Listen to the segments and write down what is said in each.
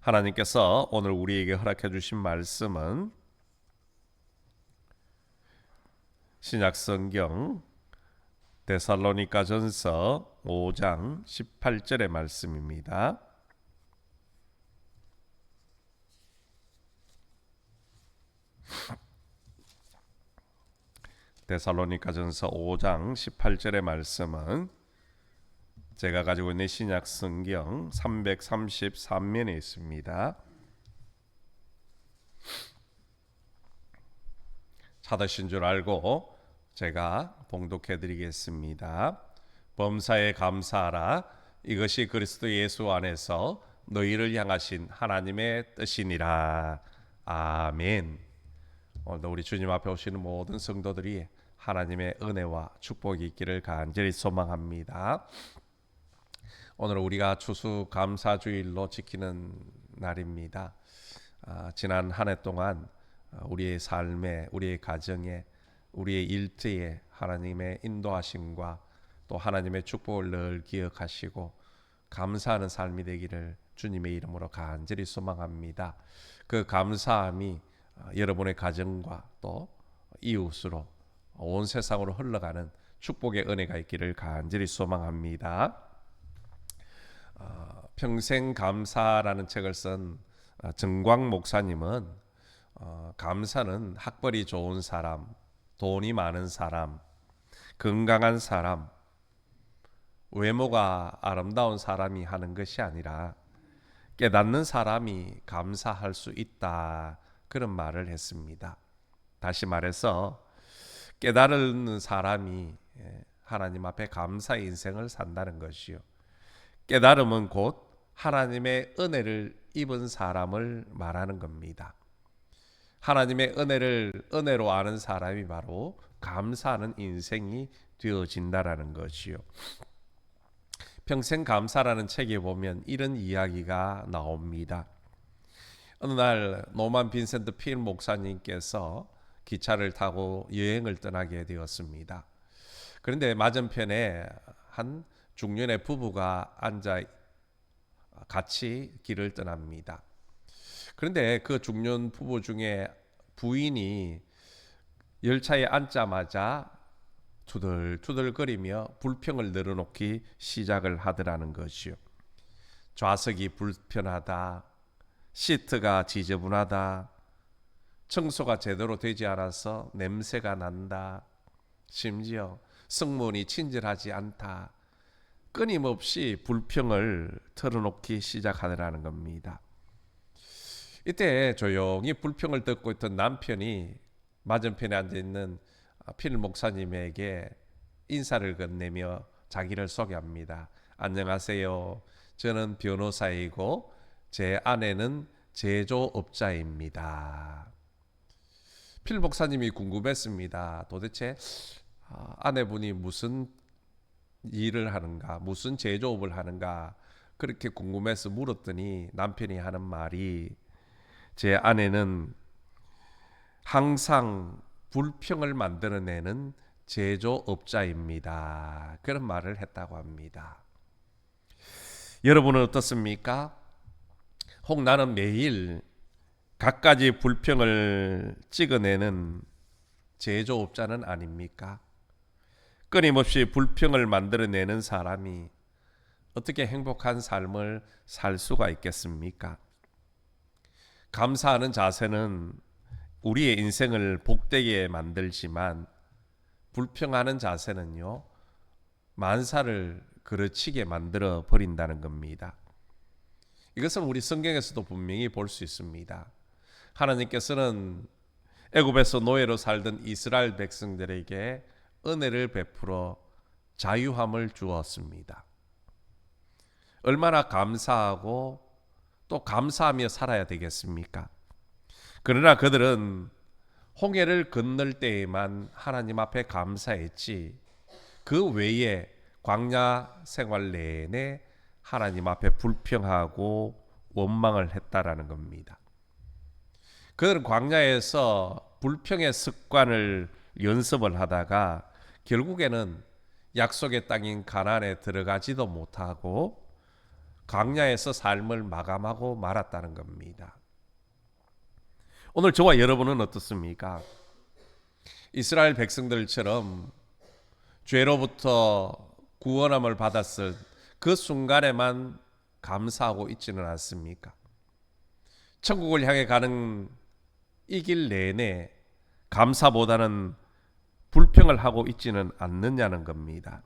하나님께서 오늘 우리에게 허락해 주신 말씀은 신약성경 데살로니가전서 5장 18절의 말씀입니다. 데살로니가전서 5장 18절의 말씀은 제가 가지고 있는 신약성경 333면에 있습니다. 찾으신 줄 알고 제가 봉독해 드리겠습니다. 범사에 감사하라. 이것이 그리스도 예수 안에서 너희를 향하신 하나님의 뜻이니라. 아멘. 오늘도 우리 주님 앞에 오시는 모든 성도들이 하나님의 은혜와 축복이 있기를 간절히 소망합니다. 오늘 우리가 추수감사주일로 지키는 날입니다. 지난 한 해 동안 우리의 삶에, 우리의 가정에, 우리의 일터에 하나님의 인도하심과 또 하나님의 축복을 늘 기억하시고 감사하는 삶이 되기를 주님의 이름으로 간절히 소망합니다. 그 감사함이 여러분의 가정과 또 이웃으로 온 세상으로 흘러가는 축복의 은혜가 있기를 간절히 소망합니다. 평생 감사라는 책을 쓴 정광 목사님은 감사는 학벌이 좋은 사람, 돈이 많은 사람, 건강한 사람, 외모가 아름다운 사람이 하는 것이 아니라 깨닫는 사람이 감사할 수 있다, 그런 말을 했습니다. 다시 말해서 깨달은 사람이 하나님 앞에 감사의 인생을 산다는 것이요, 깨달음은 곧 하나님의 은혜를 입은 사람을 말하는 겁니다. 하나님의 은혜로 아는 사람이 바로 감사하는 인생이 되어진다라는 것이요. 평생 감사라는 책에 보면 이런 이야기가 나옵니다. 어느 날 노만 빈센트 필 목사님께서 기차를 타고 여행을 떠나게 되었습니다. 그런데 맞은편에 한 중년의 부부가 앉아 같이 길을 떠납니다. 그런데 그 중년 부부 중에 부인이 열차에 앉자마자 투덜투덜거리며 불평을 늘어놓기 시작을 하더라는 것이요. 좌석이 불편하다, 시트가 지저분하다, 청소가 제대로 되지 않아서 냄새가 난다, 심지어 승무원이 친절하지 않다, 끊임없이 불평을 털어놓기 시작하더라는 겁니다. 이때 조용히 불평을 듣고 있던 남편이 맞은편에 앉아있는 필 목사님에게 인사를 건네며 자기를 소개합니다. 안녕하세요. 저는 변호사이고 제 아내는 제조업자입니다. 필 목사님이 궁금했습니다. 도대체 아내분이 무슨 일을 하는가, 무슨 제조업을 하는가, 그렇게 궁금해서 물었더니 남편이 하는 말이, 제 아내는 항상 불평을 만들어내는 제조업자입니다, 그런 말을 했다고 합니다. 여러분은 어떻습니까? 혹 나는 매일 갖가지 불평을 찍어내는 제조업자는 아닙니까? 끊임없이 불평을 만들어내는 사람이 어떻게 행복한 삶을 살 수가 있겠습니까? 감사하는 자세는 우리의 인생을 복되게 만들지만 불평하는 자세는요, 만사를 그르치게 만들어 버린다는 겁니다. 이것은 우리 성경에서도 분명히 볼 수 있습니다. 하나님께서는 애굽에서 노예로 살던 이스라엘 백성들에게 은혜를 베풀어 자유함을 주었습니다. 얼마나 감사하고 또 감사하며 살아야 되겠습니까? 그러나 그들은 홍해를 건널 때에만 하나님 앞에 감사했지, 그 외에 광야 생활 내내 하나님 앞에 불평하고 원망을 했다라는 겁니다. 그들은 광야에서 불평의 습관을 연습을 하다가 결국에는 약속의 땅인 가나안에 들어가지도 못하고 광야에서 삶을 마감하고 말았다는 겁니다. 오늘 저와 여러분은 어떻습니까? 이스라엘 백성들처럼 죄로부터 구원함을 받았을 그 순간에만 감사하고 있지는 않습니까? 천국을 향해 가는 이 길 내내 감사보다는 불평을 하고 있지는 않느냐는 겁니다.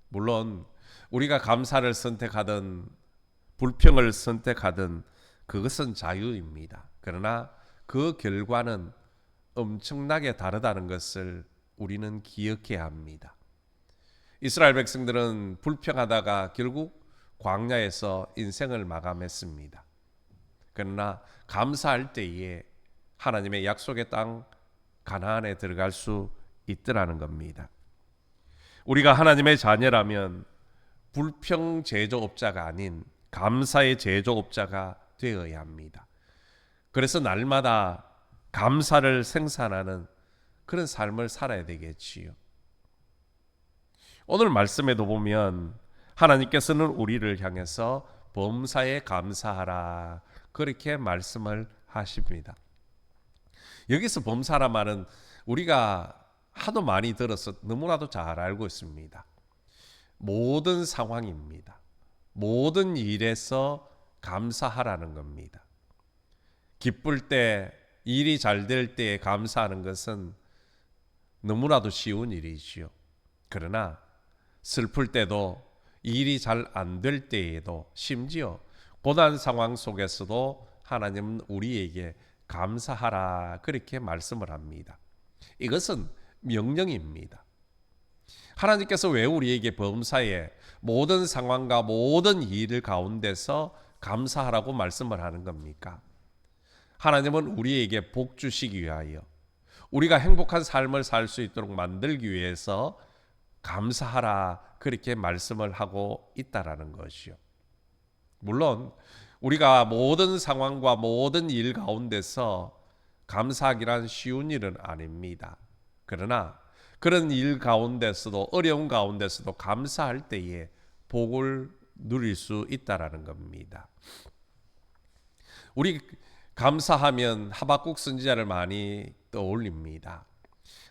물론 우리가 감사를 선택하든 불평을 선택하든 그것은 자유입니다. 그러나 그 결과는 엄청나게 다르다는 것을 우리는 기억해야 합니다. 이스라엘 백성들은 불평하다가 결국 광야에서 인생을 마감했습니다. 그러나 감사할 때에 하나님의 약속의 땅 가나안에 들어갈 수 있더라는 겁니다. 우리가 하나님의 자녀라면 불평 제조업자가 아닌 감사의 제조업자가 되어야 합니다. 그래서 날마다 감사를 생산하는 그런 삶을 살아야 되겠지요. 오늘 말씀에도 보면 하나님께서는 우리를 향해서 범사에 감사하라 그렇게 말씀을 하십니다. 여기서 범사란 말은 우리가 하도 많이 들어서 너무나도 잘 알고 있습니다. 모든 상황입니다. 모든 일에서 감사하라는 겁니다. 기쁠 때, 일이 잘 될 때에 감사하는 것은 너무나도 쉬운 일이지요. 그러나 슬플 때도, 일이 잘 안 될 때에도, 심지어 고난 상황 속에서도 하나님은 우리에게 감사하라 그렇게 말씀을 합니다. 이것은 명령입니다. 하나님께서 왜 우리에게 범사에 모든 상황과 모든 일 가운데서 감사하라고 말씀을 하는 겁니까? 하나님은 우리에게 복 주시기 위하여 우리가 행복한 삶을 살 수 있도록 만들기 위해서 감사하라 그렇게 말씀을 하고 있다라는 것이요. 물론 우리가 모든 상황과 모든 일 가운데서 감사하기란 쉬운 일은 아닙니다. 그러나 그런 일 가운데서도 어려운 가운데서도 감사할 때에 복을 누릴 수 있다라는 겁니다. 우리 감사하면 하박국 선지자를 많이 떠올립니다.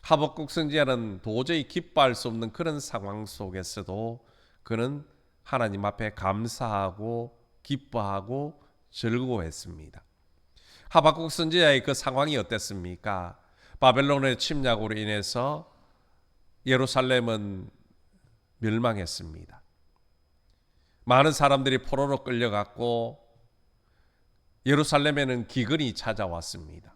하박국 선지자는 도저히 기뻐할 수 없는 그런 상황 속에서도 그는 하나님 앞에 감사하고 기뻐하고 즐거워했습니다. 하박국 선지자의 그 상황이 어땠습니까? 바벨론의 침략으로 인해서 예루살렘은 멸망했습니다. 많은 사람들이 포로로 끌려갔고 예루살렘에는 기근이 찾아왔습니다.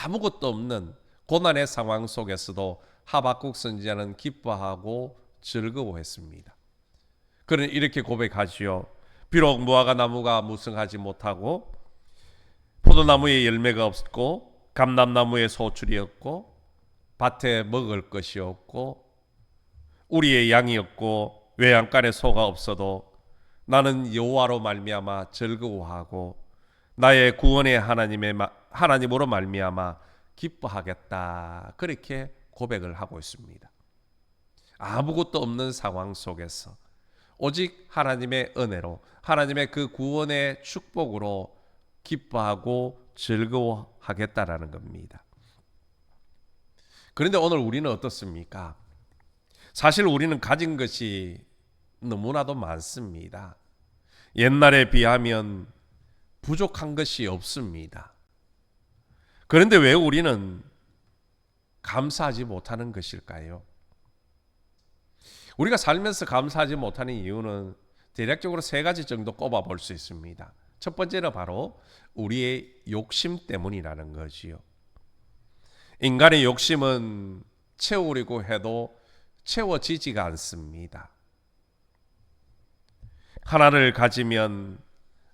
아무것도 없는 고난의 상황 속에서도 하박국 선지자는 기뻐하고 즐거워했습니다. 그는 이렇게 고백하지요. 비록 무화과 나무가 무성하지 못하고 포도나무에 열매가 없고 감람나무에 소출이 없고 밭에 먹을 것이 없고 우리의 양이 없고 외양간에 소가 없어도 나는 여호와로 말미암아 즐거워하고 나의 구원의 하나님으로 말미암아 기뻐하겠다. 그렇게 고백을 하고 있습니다. 아무것도 없는 상황 속에서 오직 하나님의 은혜로 하나님의 그 구원의 축복으로 기뻐하고 즐거워하겠다라는 겁니다. 그런데 오늘 우리는 어떻습니까? 사실 우리는 가진 것이 너무나도 많습니다. 옛날에 비하면 부족한 것이 없습니다. 그런데 왜 우리는 감사하지 못하는 것일까요? 우리가 살면서 감사하지 못하는 이유는 대략적으로 세 가지 정도 꼽아볼 수 있습니다. 첫 번째는 바로 우리의 욕심 때문이라는 거지요. 인간의 욕심은 채우려고 해도 채워지지가 않습니다. 하나를 가지면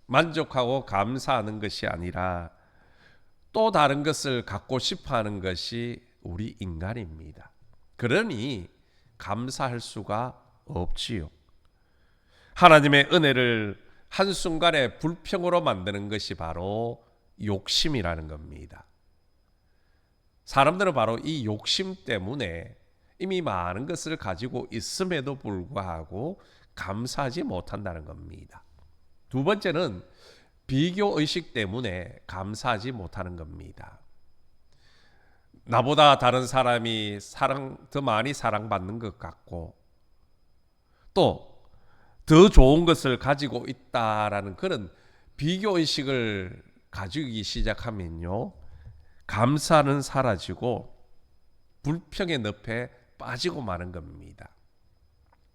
만족하고 감사하는 것이 아니라 또 다른 것을 갖고 싶어 하는 것이 우리 인간입니다. 그러니 감사할 수가 없지요. 하나님의 은혜를 한순간에 불평으로 만드는 것이 바로 욕심이라는 겁니다. 사람들은 바로 이 욕심 때문에 이미 많은 것을 가지고 있음에도 불구하고 감사하지 못한다는 겁니다. 두 번째는 비교 의식 때문에 감사하지 못하는 겁니다. 나보다 다른 사람이 더 많이 사랑받는 것 같고 또 더 좋은 것을 가지고 있다라는 그런 비교 의식을 가지기 시작하면요, 감사는 사라지고 불평의 늪에 빠지고 마는 겁니다.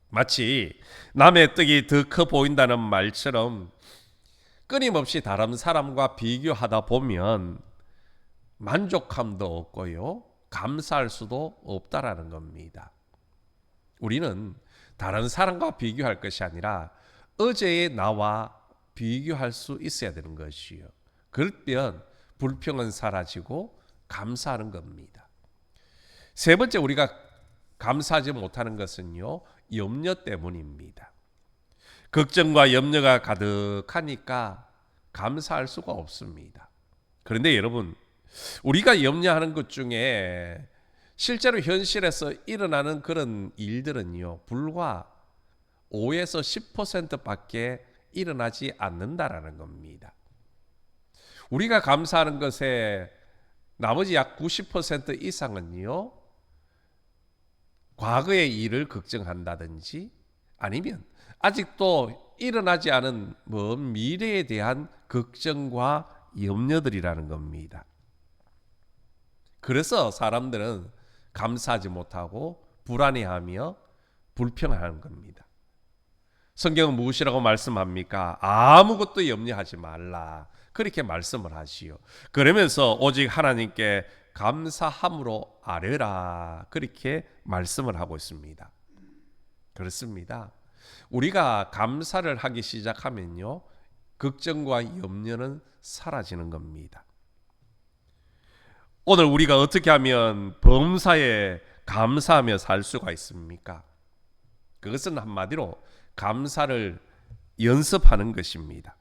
마치 남의 떡이 더 커 보인다는 말처럼 끊임없이 다른 사람과 비교하다 보면 만족감도 없고요, 감사할 수도 없다라는 겁니다. 우리는 다른 사람과 비교할 것이 아니라 어제의 나와 비교할 수 있어야 되는 것이요. 그러면 불평은 사라지고 감사하는 겁니다. 세 번째, 우리가 감사하지 못하는 것은요, 염려 때문입니다. 걱정과 염려가 가득하니까 감사할 수가 없습니다. 그런데 여러분, 우리가 염려하는 것 중에 실제로 현실에서 일어나는 그런 일들은요, 불과 5에서 10%밖에 일어나지 않는다라는 겁니다. 우리가 감사하는 것에 나머지 약 90% 이상은요, 과거의 일을 걱정한다든지 아니면 아직도 일어나지 않은 먼 미래에 대한 걱정과 염려들이라는 겁니다. 그래서 사람들은 감사하지 못하고 불안해하며 불평하는 겁니다. 성경은 무엇이라고 말씀합니까? 아무것도 염려하지 말라, 그렇게 말씀을 하시오. 그러면서 오직 하나님께 감사함으로 아뢰라, 그렇게 말씀을 하고 있습니다. 그렇습니다. 우리가 감사를 하기 시작하면요, 걱정과 염려는 사라지는 겁니다. 오늘 우리가 어떻게 하면 범사에 감사하며 살 수가 있습니까? 그것은 한마디로 감사를 연습하는 것입니다.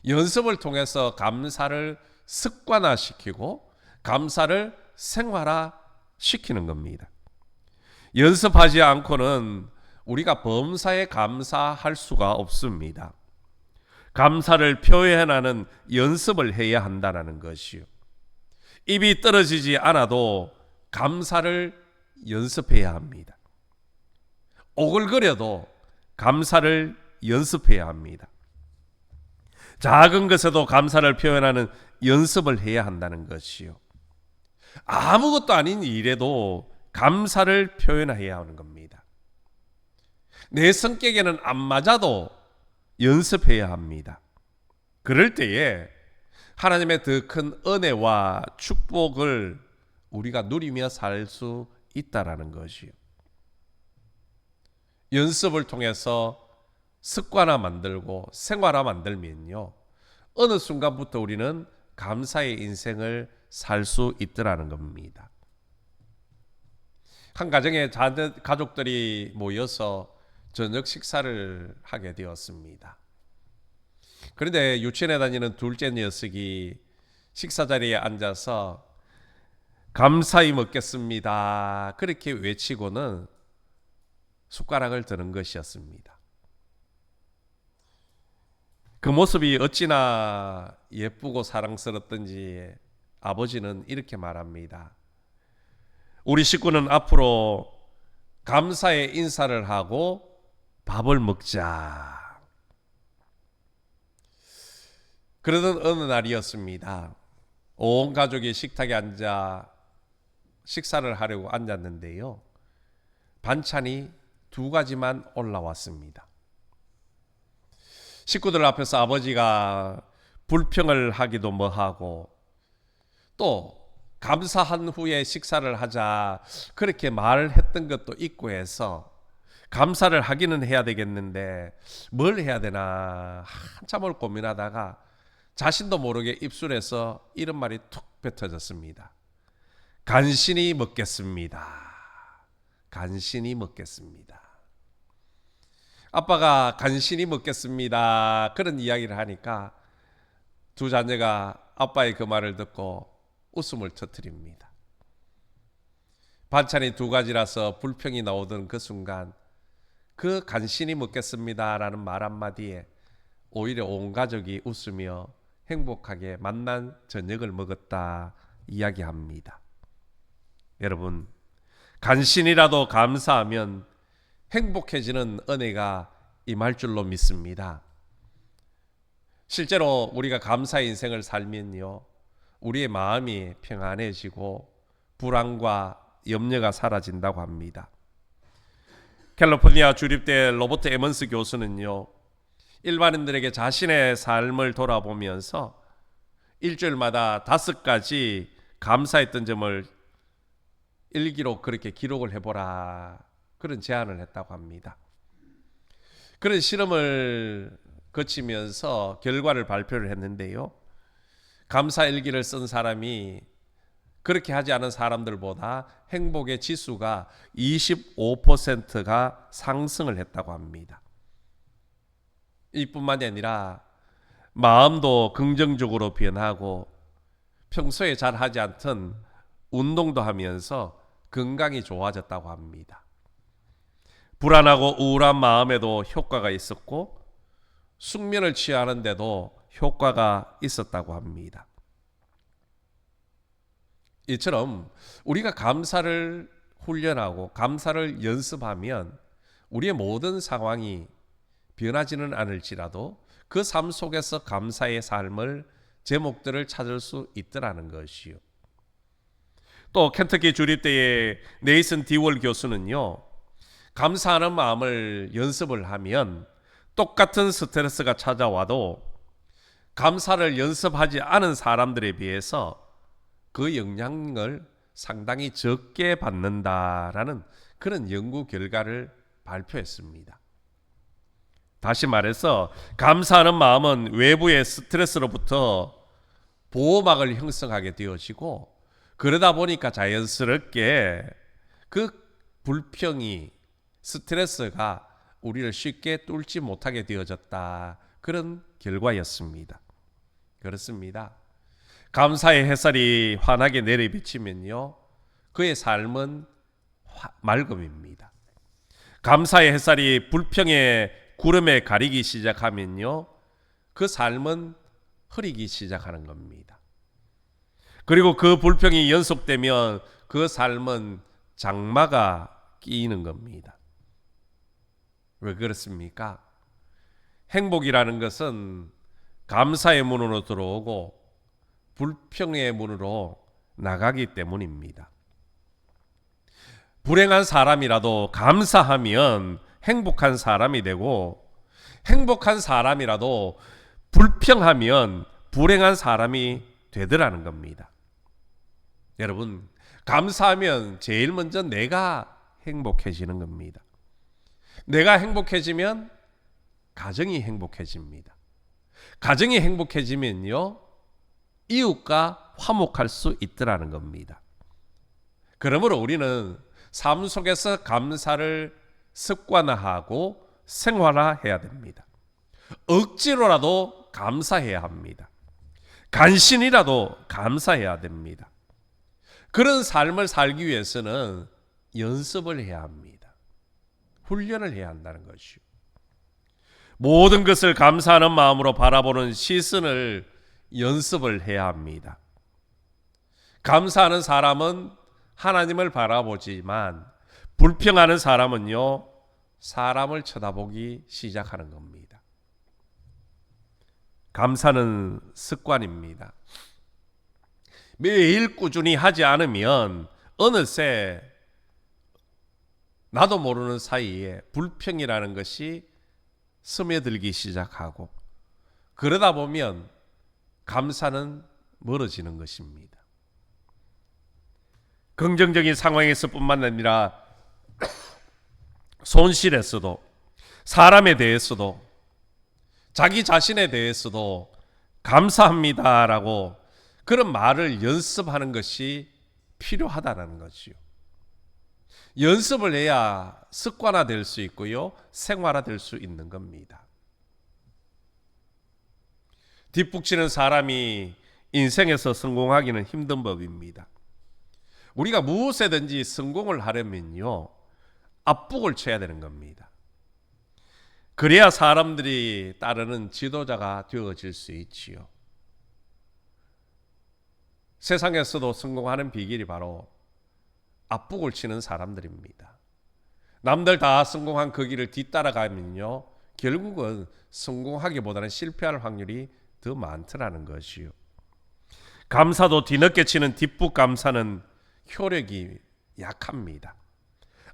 연습을 통해서 감사를 습관화시키고 감사를 생활화시키는 겁니다. 연습하지 않고는 우리가 범사에 감사할 수가 없습니다. 감사를 표현하는 연습을 해야 한다는 것이요. 입이 떨어지지 않아도 감사를 연습해야 합니다. 오글거려도 감사를 연습해야 합니다. 작은 것에도 감사를 표현하는 연습을 해야 한다는 것이요. 아무것도 아닌 일에도 감사를 표현해야 하는 겁니다. 내 성격에는 안 맞아도 연습해야 합니다. 그럴 때에 하나님의 더 큰 은혜와 축복을 우리가 누리며 살 수 있다라는 것이요. 연습을 통해서 습관화 만들고 생활화 만들면요, 어느 순간부터 우리는 감사의 인생을 살 수 있더라는 겁니다. 한 가정의 가족들이 모여서 저녁 식사를 하게 되었습니다. 그런데 유치원에 다니는 둘째 녀석이 식사 자리에 앉아서 감사히 먹겠습니다, 그렇게 외치고는 숟가락을 드는 것이었습니다. 그 모습이 어찌나 예쁘고 사랑스럽던지 아버지는 이렇게 말합니다. 우리 식구는 앞으로 감사의 인사를 하고 밥을 먹자. 그러던 어느 날이었습니다. 온 가족이 식탁에 앉아 식사를 하려고 앉았는데요, 반찬이 2가지만 올라왔습니다. 식구들 앞에서 아버지가 불평을 하기도 뭐하고 또 감사한 후에 식사를 하자 그렇게 말했던 것도 있고 해서 감사를 하기는 해야 되겠는데 뭘 해야 되나 한참을 고민하다가 자신도 모르게 입술에서 이런 말이 툭 뱉어졌습니다. 간신히 먹겠습니다. 간신히 먹겠습니다. 아빠가 간신히 먹겠습니다, 그런 이야기를 하니까 두 자녀가 아빠의 그 말을 듣고 웃음을 터뜨립니다. 반찬이 2가지라서 불평이 나오던 그 순간 그 간신히 먹겠습니다라는 말 한마디에 오히려 온 가족이 웃으며 행복하게 만난 저녁을 먹었다 이야기합니다. 여러분, 간신이라도 감사하면 행복해지는 은혜가 임할 줄로 믿습니다. 실제로 우리가 감사의 인생을 살면요, 우리의 마음이 평안해지고 불안과 염려가 사라진다고 합니다. 캘리포니아 주립대 로버트 에먼스 교수는요, 일반인들에게 자신의 삶을 돌아보면서 일주일마다 5가지 감사했던 점을 일기로 그렇게 기록을 해보라, 그런 제안을 했다고 합니다. 그런 실험을 거치면서 결과를 발표를 했는데요, 감사 일기를 쓴 사람이 그렇게 하지 않은 사람들보다 행복의 지수가 25%가 상승을 했다고 합니다. 이뿐만이 아니라 마음도 긍정적으로 변하고 평소에 잘 하지 않던 운동도 하면서 건강이 좋아졌다고 합니다. 불안하고 우울한 마음에도 효과가 있었고 숙면을 취하는데도 효과가 있었다고 합니다. 이처럼 우리가 감사를 훈련하고 감사를 연습하면 우리의 모든 상황이 변하지는 않을지라도 그 삶 속에서 감사의 삶을 제목들을 찾을 수 있더라는 것이요. 또 켄터키 주립대의 네이슨 디월 교수는요, 감사하는 마음을 연습을 하면 똑같은 스트레스가 찾아와도 감사를 연습하지 않은 사람들에 비해서 그 영향을 상당히 적게 받는다라는 그런 연구 결과를 발표했습니다. 다시 말해서 감사하는 마음은 외부의 스트레스로부터 보호막을 형성하게 되어지고, 그러다 보니까 자연스럽게 그 불평이, 스트레스가 우리를 쉽게 뚫지 못하게 되어졌다, 그런 결과였습니다. 그렇습니다. 감사의 햇살이 환하게 내려비치면요, 그의 삶은 맑음입니다. 감사의 햇살이 불평의 구름에 가리기 시작하면요, 그 삶은 흐리기 시작하는 겁니다. 그리고 그 불평이 연속되면 그 삶은 장마가 끼이는 겁니다. 왜 그렇습니까? 행복이라는 것은 감사의 문으로 들어오고 불평의 문으로 나가기 때문입니다. 불행한 사람이라도 감사하면 행복한 사람이 되고, 행복한 사람이라도 불평하면 불행한 사람이 되더라는 겁니다. 여러분, 감사하면 제일 먼저 내가 행복해지는 겁니다. 내가 행복해지면 가정이 행복해집니다. 가정이 행복해지면요, 이웃과 화목할 수 있더라는 겁니다. 그러므로 우리는 삶 속에서 감사를 습관화하고 생활화해야 됩니다. 억지로라도 감사해야 합니다. 간신이라도 감사해야 됩니다. 그런 삶을 살기 위해서는 연습을 해야 합니다. 훈련을 해야 한다는 것이요. 모든 것을 감사하는 마음으로 바라보는 시선을 연습을 해야 합니다. 감사하는 사람은 하나님을 바라보지만 불평하는 사람은요, 사람을 쳐다보기 시작하는 겁니다. 감사는 습관입니다. 매일 꾸준히 하지 않으면 어느새 나도 모르는 사이에 불평이라는 것이 스며들기 시작하고, 그러다 보면 감사는 멀어지는 것입니다. 긍정적인 상황에서 뿐만 아니라 손실에서도, 사람에 대해서도, 자기 자신에 대해서도 감사합니다라고 그런 말을 연습하는 것이 필요하다는 거지요. 연습을 해야 습관화될 수 있고요, 생활화될 수 있는 겁니다. 뒷북치는 사람이 인생에서 성공하기는 힘든 법입니다. 우리가 무엇에든지 성공을 하려면요, 앞북을 쳐야 되는 겁니다. 그래야 사람들이 따르는 지도자가 되어질 수 있지요. 세상에서도 성공하는 비결이 바로 앞북을 치는 사람들입니다. 남들 다 성공한 그 길을 뒤따라가면요, 결국은 성공하기보다는 실패할 확률이 더 많더라는 것이요. 감사도 뒤늦게 치는 뒷북 감사는 효력이 약합니다.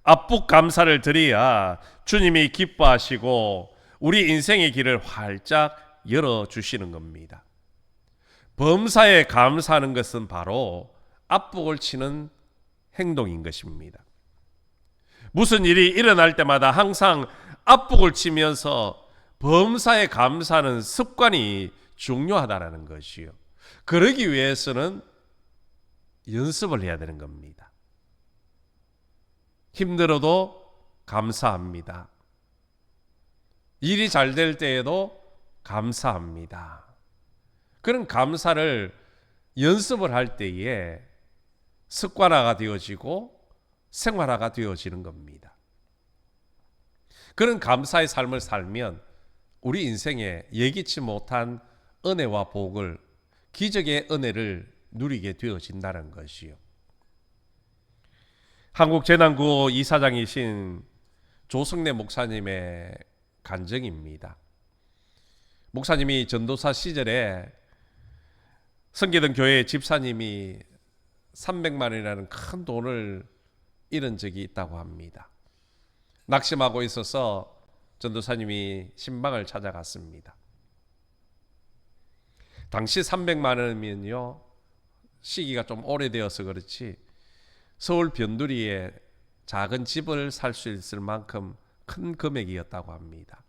앞북 감사를 드려야 주님이 기뻐하시고 우리 인생의 길을 활짝 열어주시는 겁니다. 범사에 감사하는 것은 바로 앞북을 치는 행동인 것입니다. 무슨 일이 일어날 때마다 항상 앞북을 치면서 범사에 감사하는 습관이 중요하다는 것이요. 그러기 위해서는 연습을 해야 되는 겁니다. 힘들어도 감사합니다. 일이 잘 될 때에도 감사합니다. 그런 감사를 연습을 할 때에 습관화가 되어지고 생활화가 되어지는 겁니다. 그런 감사의 삶을 살면 우리 인생에 예기치 못한 은혜와 복을, 기적의 은혜를 누리게 되어진다는 것이요. 한국재난구호 이사장이신 조성래 목사님의 간증입니다. 목사님이 전도사 시절에 섬기던 교회 집사님이 300만 원이라는 큰 돈을 잃은 적이 있다고 합니다. 낙심하고 있어서 전도사님이 신방을 찾아갔습니다. 당시 300만 원이면요, 시기가 좀 오래되어서 그렇지 서울 변두리에 작은 집을 살 수 있을 만큼 큰 금액이었다고 합니다.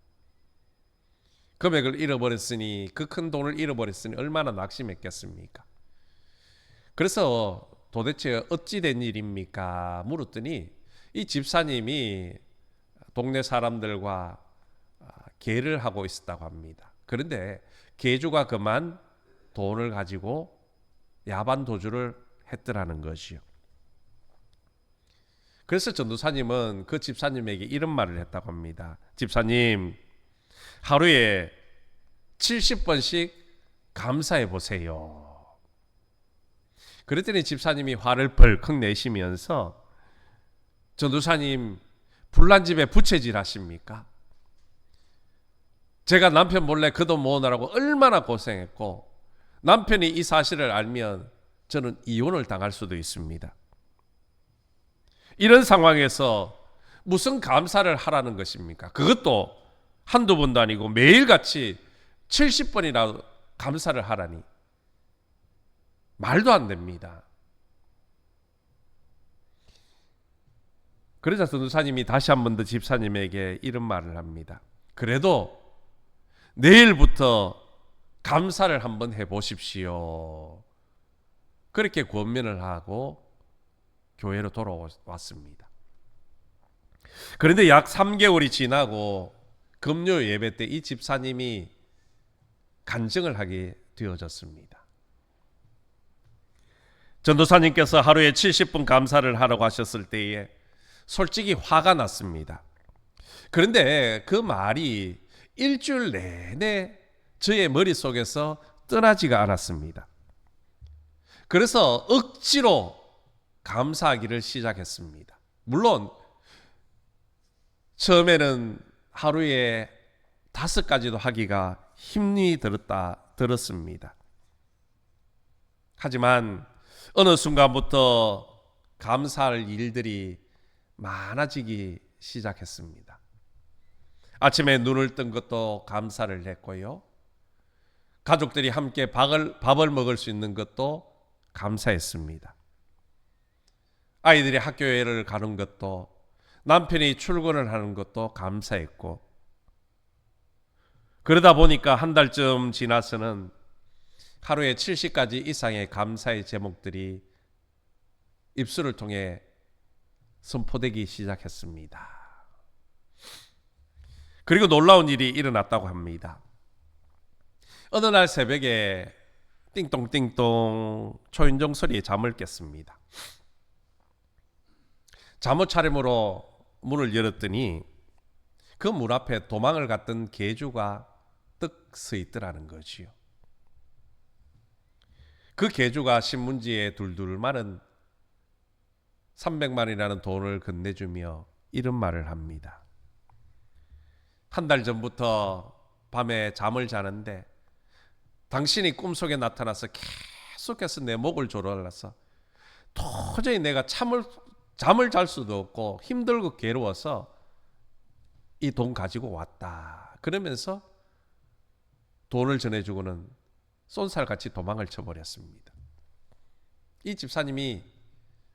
금액을 잃어버렸으니, 그 큰 돈을 잃어버렸으니 얼마나 낙심했겠습니까? 그래서 도대체 어찌 된 일입니까? 물었더니 이 집사님이 동네 사람들과 계를 하고 있었다고 합니다. 그런데 계주가 그만 돈을 가지고 야반 도주를 했더라는 것이요. 그래서 전도사님은 그 집사님에게 이런 말을 했다고 합니다. 집사님, 하루에 70번씩 감사해 보세요. 그랬더니 집사님이 화를 벌컥 내시면서, 전도사님, 불난 집에 부채질 하십니까? 제가 남편 몰래 그 돈 모으느라고 얼마나 고생했고, 남편이 이 사실을 알면 저는 이혼을 당할 수도 있습니다. 이런 상황에서 무슨 감사를 하라는 것입니까? 그것도 한두 번도 아니고 매일같이 70번이나 감사를 하라니 말도 안 됩니다. 그러자 전도사님이 다시 한 번 더 집사님에게 이런 말을 합니다. 그래도 내일부터 감사를 한번 해보십시오. 그렇게 권면을 하고 교회로 돌아왔습니다. 그런데 약 3개월이 지나고 금요 예배 때 이 집사님이 간증을 하게 되어졌습니다. 전도사님께서 하루에 70분 감사를 하라고 하셨을 때에 솔직히 화가 났습니다. 그런데 그 말이 일주일 내내 저의 머릿속에서 떠나지가 않았습니다. 그래서 억지로 감사하기를 시작했습니다. 물론 처음에는 하루에 5가지도 하기가 힘이 들었습니다. 하지만 어느 순간부터 감사할 일들이 많아지기 시작했습니다. 아침에 눈을 뜬 것도 감사를 했고요. 가족들이 함께 밥을 먹을 수 있는 것도 감사했습니다. 아이들이 학교를 가는 것도, 남편이 출근을 하는 것도 감사했고, 그러다 보니까 한 달쯤 지나서는 하루에 70가지 이상의 감사의 제목들이 입술을 통해 선포되기 시작했습니다. 그리고 놀라운 일이 일어났다고 합니다. 어느 날 새벽에 띵동띵동 초인종 소리에 잠을 깼습니다. 잠옷 차림으로 문을 열었더니 그 문 앞에 도망을 갔던 개주가 떡 서 있더라는 거지요. 그 개주가 신문지에 둘둘 마른 300만이라는 돈을 건네주며 이런 말을 합니다. 한 달 전부터 밤에 잠을 자는데 당신이 꿈속에 나타나서 계속해서 내 목을 조르라서 도저히 내가 잠을 잘 수도 없고 힘들고 괴로워서 이 돈 가지고 왔다. 그러면서 돈을 전해주고는 쏜살같이 도망을 쳐버렸습니다. 이 집사님이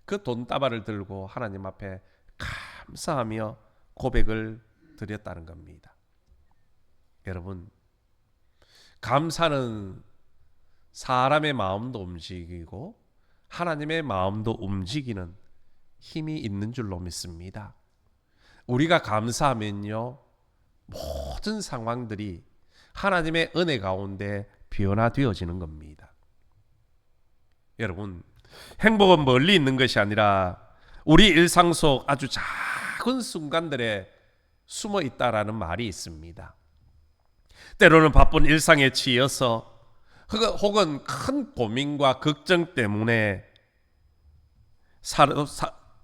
그 돈다발을 들고 하나님 앞에 감사하며 고백을 드렸다는 겁니다. 여러분, 감사는 사람의 마음도 움직이고 하나님의 마음도 움직이는 힘이 있는 줄로 믿습니다. 우리가 감사하면요, 모든 상황들이 하나님의 은혜 가운데 변화되어지는 겁니다. 여러분, 행복은 멀리 있는 것이 아니라 우리 일상 속 아주 작은 순간들에 숨어 있다라는 말이 있습니다. 때로는 바쁜 일상에 치여서 혹은 큰 고민과 걱정 때문에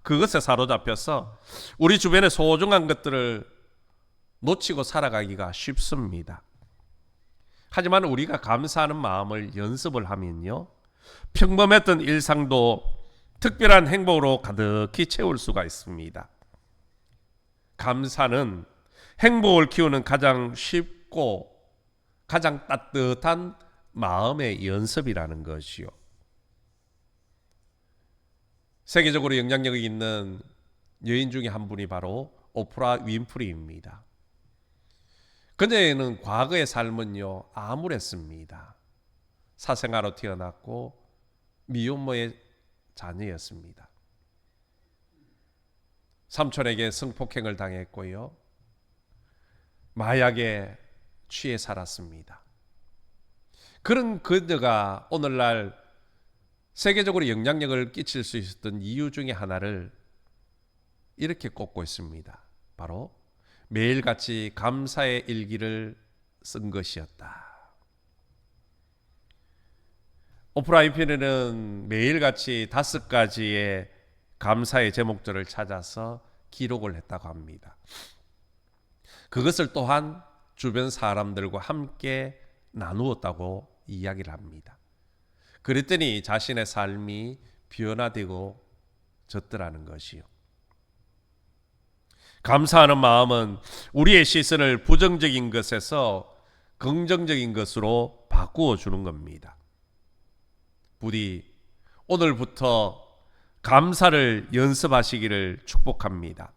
그것에 사로잡혀서 우리 주변의 소중한 것들을 놓치고 살아가기가 쉽습니다. 하지만 우리가 감사하는 마음을 연습을 하면요, 평범했던 일상도 특별한 행복으로 가득히 채울 수가 있습니다. 감사는 행복을 키우는 가장 쉽고 가장 따뜻한 마음의 연습이라는 것이요. 세계적으로 영향력이 있는 여인 중에 한 분이 바로 오프라 윈프리입니다. 그녀는 과거의 삶은요, 암울했습니다. 사생아로 태어났고 미혼모의 자녀였습니다. 삼촌에게 성폭행을 당했고요, 마약에 취해 살았습니다. 그런 그녀가 오늘날 세계적으로 영향력을 끼칠 수 있었던 이유 중에 하나를 이렇게 꼽고 있습니다. 바로 매일같이 감사의 일기를 쓴 것이었다. 오프라 윈프리는 매일같이 5가지의 감사의 제목들을 찾아서 기록을 했다고 합니다. 그것을 또한 주변 사람들과 함께 나누었다고 이야기를 합니다. 그랬더니 자신의 삶이 변화되고 졌더라는 것이요. 감사하는 마음은 우리의 시선을 부정적인 것에서 긍정적인 것으로 바꾸어 주는 겁니다. 부디 오늘부터 감사를 연습하시기를 축복합니다.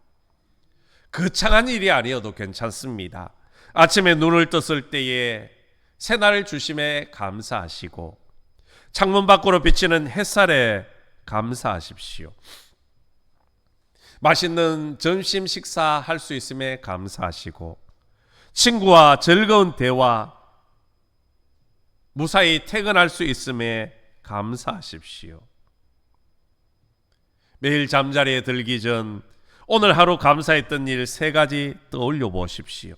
거창한 일이 아니어도 괜찮습니다. 아침에 눈을 떴을 때에 새날 주심에 감사하시고 창문 밖으로 비치는 햇살에 감사하십시오. 맛있는 점심 식사할 수 있음에 감사하시고 친구와 즐거운 대화, 무사히 퇴근할 수 있음에 감사하십시오. 매일 잠자리에 들기 전 오늘 하루 감사했던 일 3가지 떠올려 보십시오.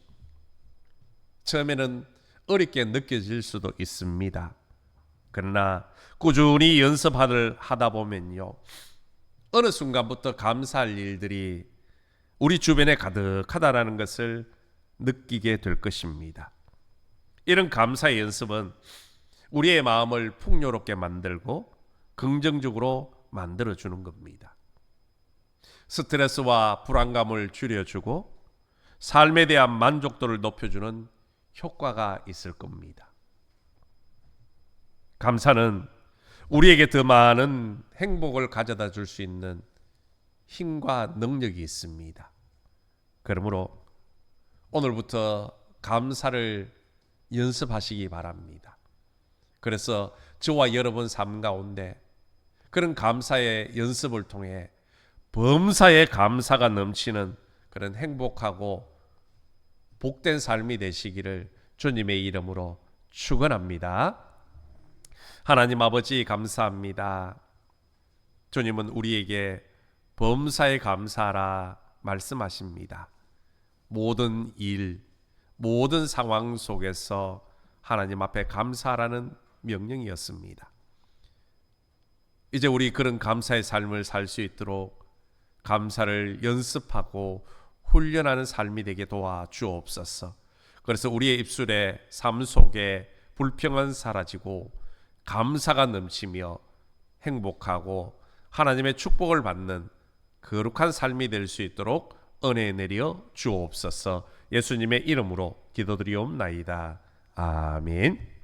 처음에는 어렵게 느껴질 수도 있습니다. 그러나 꾸준히 연습을 하다 보면요, 어느 순간부터 감사할 일들이 우리 주변에 가득하다는 것을 느끼게 될 것입니다. 이런 감사의 연습은 우리의 마음을 풍요롭게 만들고 긍정적으로 만들어주는 겁니다. 스트레스와 불안감을 줄여주고 삶에 대한 만족도를 높여주는 효과가 있을 겁니다. 감사는 우리에게 더 많은 행복을 가져다 줄 수 있는 힘과 능력이 있습니다. 그러므로 오늘부터 감사를 연습하시기 바랍니다. 그래서 저와 여러분 삶 가운데 그런 감사의 연습을 통해 범사에 감사가 넘치는 그런 행복하고 복된 삶이 되시기를 주님의 이름으로 축원합니다. 하나님 아버지 감사합니다. 주님은 우리에게 범사에 감사하라 말씀하십니다. 모든 일, 모든 상황 속에서 하나님 앞에 감사하라는 명령이었습니다. 이제 우리 그런 감사의 삶을 살 수 있도록 감사를 연습하고 훈련하는 삶이 되게 도와주옵소서. 그래서 우리의 입술에 삶 속에 불평은 사라지고 감사가 넘치며 행복하고 하나님의 축복을 받는 거룩한 삶이 될 수 있도록 은혜 내려 주옵소서. 예수님의 이름으로 기도드리옵나이다. 아멘.